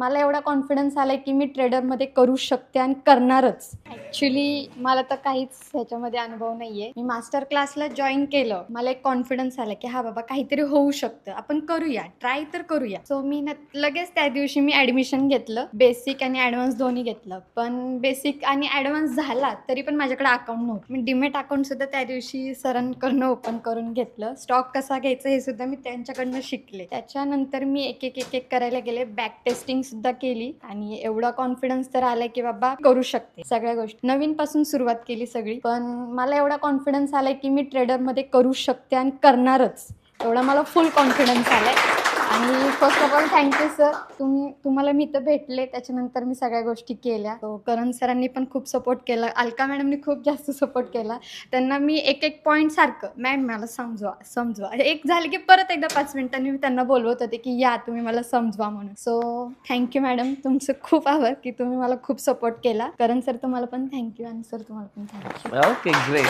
मला एवढा कॉन्फिडन्स आलाय की मी ट्रेडरमध्ये करू शकते आणि करणारच. ॲक्च्युली मला तर काहीच ह्याच्यामध्ये अनुभव नाहीये. मी मास्टर क्लासला जॉईन केलं, मला एक कॉन्फिडन्स आला की हा बाबा काहीतरी होऊ शकतं, आपण करूया, ट्राय तर करूया. सो मी लगेच त्या दिवशी मी ऍडमिशन घेतलं. बेसिक आणि ऍडव्हान्स दोन्ही घेतलं, पण बेसिक आणि ऍडव्हान्स झाला तरी पण माझ्याकडे अकाउंट नव्हतं. मी डीमॅट अकाउंट सुद्धा त्या दिवशी सरांकडनं ओपन करून घेतलं. स्टॉक कसा घ्यायचा हे सुद्धा मी त्यांच्याकडनं शिकले. त्याच्यानंतर मी एक एक करायला गेले. बॅक टेस्टिंग सुद्धा केली आणि एवढा कॉन्फिडन्स तर आलाय की बाबा करू शकते सगळ्या गोष्टी. नवीन पासून सुरुवात केली सगळी, पण मला एवढा कॉन्फिडन्स आलाय की मी ट्रेडरमध्ये करू शकते आणि करणारच, एवढा मला फुल कॉन्फिडन्स आलाय. आणि first of all thank you sir, तुम्हाला मी इथं भेटले त्याच्यानंतर मी सगळ्या गोष्टी केल्या. तो करण सरांनी पण खूप सपोर्ट केला, अलका मॅडमनी खूप जास्त सपोर्ट केला. त्यांना मी एक पॉईंट सारखं मॅम मला समजवा एक झाले की परत एकदा 5 मिनिटांनी मी त्यांना बोलवत होते की या तुम्ही मला समजवा म्हणून. सो थँक्यू मॅडम, तुमचं खूप आभार की तुम्ही मला खूप सपोर्ट केला. करण सर तुम्हाला पण थँक्यू आणि सर तुम्हाला पण थँक्यू. Okay, great.